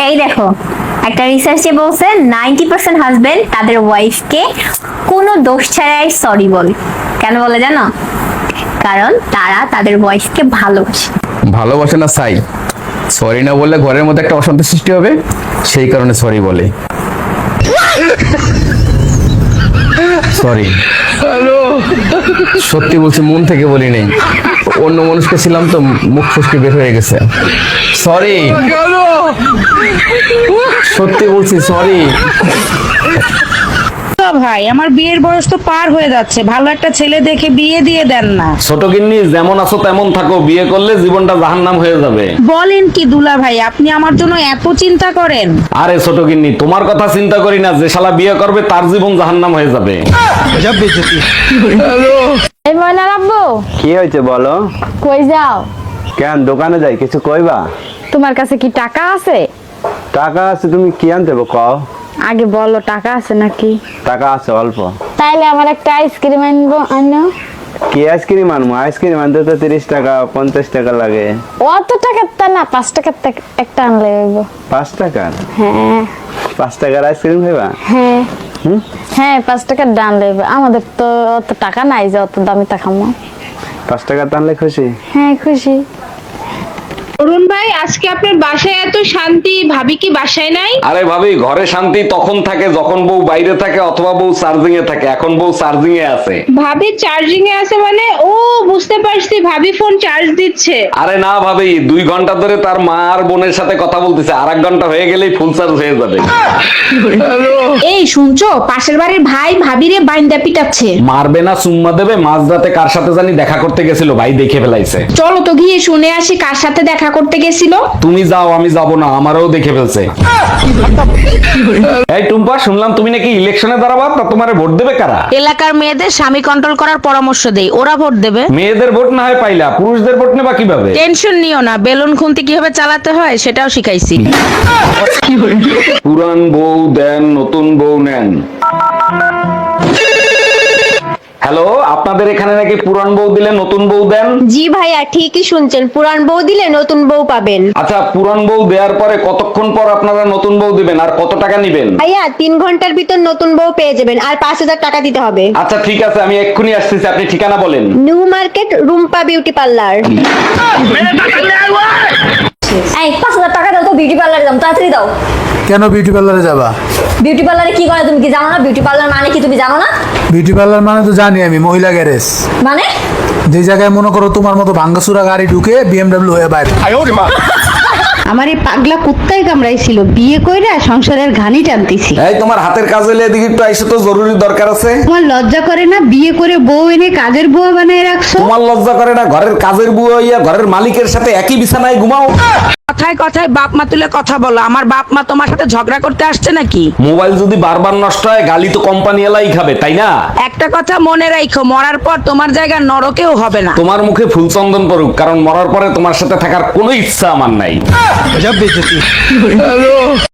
এই দেখো, একটা রিসার্চে বলছে 90% হাজবেন্ড তাদের ওয়াইফকে কোনো দোষ ছাড়াই সরি বলে। কেন বলে জানো? কারণ তারা তাদের ওয়াইফকে ভালোবাসে। ভালোবাসে না চাই, সরি না বললে ঘরের মধ্যে একটা অশান্তি সৃষ্টি হবে, সেই কারণে সরি বলে। সরি, সত্যি বলছি, মন থেকে বলি নাই, অন্য মানুষকে ছিলাম তো মুখ ফসকে বের হয়ে গেছে। সরি, সত্যি বলছি, সরি। ভাই আমার বিয়ের বয়স তো পার হয়ে যাচ্ছে, ভালো একটা ছেলে দেখে বিয়ে দিয়ে দেন না। ছোট গিন্নি, যেমন আছো তেমন থাকো, বিয়ে করলে জীবনটা জাহান্নাম হয়ে যাবে। বলেন কি দুলা ভাই, আপনি আমার জন্য এত চিন্তা করেন? আরে ছোট গিন্নি, তোমার কথা চিন্তা করি না, যে শালা বিয়ে করবে তার জীবন জাহান্নাম হয়ে যাবে। এই ময়নার আব্বু, কি হয়েছে বলো? কই যাও? কেন দোকানে যাই, কিছু কইবা? তোমার কাছে কি টাকা আছে? টাকা আছে, তুমি কি আনতে হবে কও? আগে বলো টাকা আছে নাকি। টাকা আছে অল্প। তাইলে আমার একটা আইসক্রিম আনো। কি আইসক্রিম আনবো? আইসক্রিম আনতে তো 30 টাকা 50 টাকা লাগে। অত টাকার তা না, 5 টাকার একটা আনলে হইব। 5 টাকা? হ্যাঁ 5 টাকার আইসক্রিম খাইবা? হ্যাঁ হ্যাঁ, 5 টাকার ডান লইব। আমাদের তো অত টাকা নাই যে অত দামি তা খামো। 5 টাকা টানলে খুশি? হ্যাঁ খুশি। অরুণ ভাই, আজকে আপনার বাসায় এত শান্তি, ভাবি কি বাসায় নাই? আরে ভাবি, ঘরে শান্তি তখন থাকে যখন বউ বাইরে থাকে অথবা বউ চার্জিং এ থাকে। এখন বউ চার্জিং এ আছে। ভাবি চার্জিং এ আছে মানে? ও বুঝতে পারছি, ভাবি ফোন চার্জ দিচ্ছে। আরে না ভাবি, 2 ঘন্টা ধরে তার মা আর বোনের সাথে কথা বলতেছে, আর 1 ঘন্টা হয়ে গেলেই ফুল চার্জ হয়ে যাবে। এই শুনছো, পাশের বাড়ির ভাই ভাবিরে বাইন্দা পিটাচ্ছে। মারবে না চুম্মা দেবে? মাঝরাতে কার সাথে জানি দেখা করতে গেছিল, ভাই দেখে ফেলাইছে। চলো তো গিয়ে শুনে আসি কার সাথে দেখা করতে গেছিল। তুমি যাও, আমি যাব না, আমারও দেখে ফেলছে। এই টুম্পা, শুনলাম তুমি নাকি ইলেকশনে দাঁড়াবা, তা তোমারে ভোট দেবে কারা? এলাকার মেয়েদের স্বামী কন্ট্রোল করার পরামর্শ দেই, ওরা ভোট দেবে। মেয়েদের ভোট না হয় পাইলা, পুরুষদের ভোট নেবা কিভাবে? টেনশন নিও না, বেলুন খুন্তি কিভাবে চালাতে হয় সেটাও শিখাইছি। পুরান বউ দেন, নতুন বউ নেন। হ্যালো, আপনাদের এখানে নাকি পুরান বউ দিলে নতুন বউ দেন? জি ভাইয়া, ঠিকই শুনছেন, পুরান বউ দিলে নতুন বউ পাবেন। আচ্ছা, পুরান বউ দেওয়ার পরে কতক্ষণ পর আপনারা নতুন বউ দিবেন আর কত টাকা নিবেন? ভাইয়া 3 ঘন্টার ভিতর নতুন বউ পেয়ে যাবেন, আর 5000 টাকা দিতে হবে। আচ্ছা ঠিক আছে, আমি এক্ষুনি আসতেছি, আপনি ঠিকানা বলেন। New market, Rumpa beauty parlour. এই 5000 টাকা দাও তো, বিউটি পার্লারে যাও, তাড়াতাড়ি দাও। কেন বিউটি পার্লারে যাবা? বিউটি পার্লারে কি করে তুমি কি জানো না? বিউটি পার্লার মানে কি তুমি জানো না? বিউটি পার্লার মানে তো জানি আমি, মহিলা গ্যারেজ। মানে যে জায়গায় মনে করো তোমার মতো ভাঙ্গাচুরা গাড়ি ঢুকে বিএমডব্লিউ হয়ে বাইরে। আমার এই পাগলা কুত্তাই কামড়াইছিল, বিয়ে কইরা সংসারের ঘানি টানতেছি। এই তোমার হাতের কাজ হলে এদিকে একটু আইসো তো, জরুরি দরকার আছে। তোমার লজ্জা করে না? বিয়ে করে বউ এনে কাজের বুয়া বানায় রাখছো। তোমার লজ্জা করে না? ঘরের কাজের বুয়া হইয়া ঘরের মালিকের সাথে একই বিছানায় ঘুমাও। কথায় কথায় বাপ মা তুলে কথা বলো, আমার বাপ মা তোমার সাথে ঝগড়া করতে আসছে নাকি? মোবাইল যদি বারবার নষ্ট হয়, গালি তো কোম্পানি এলাই খাবে, তাই না? একটা কথা মনে রাখো, মরার পর তোমার জায়গা নরকেও হবে না। তোমার মুখে ফুল চন্দন পড়ুক, কারণ মরার পরে তোমার সাথে থাকার কোনো ইচ্ছা আমার নাই।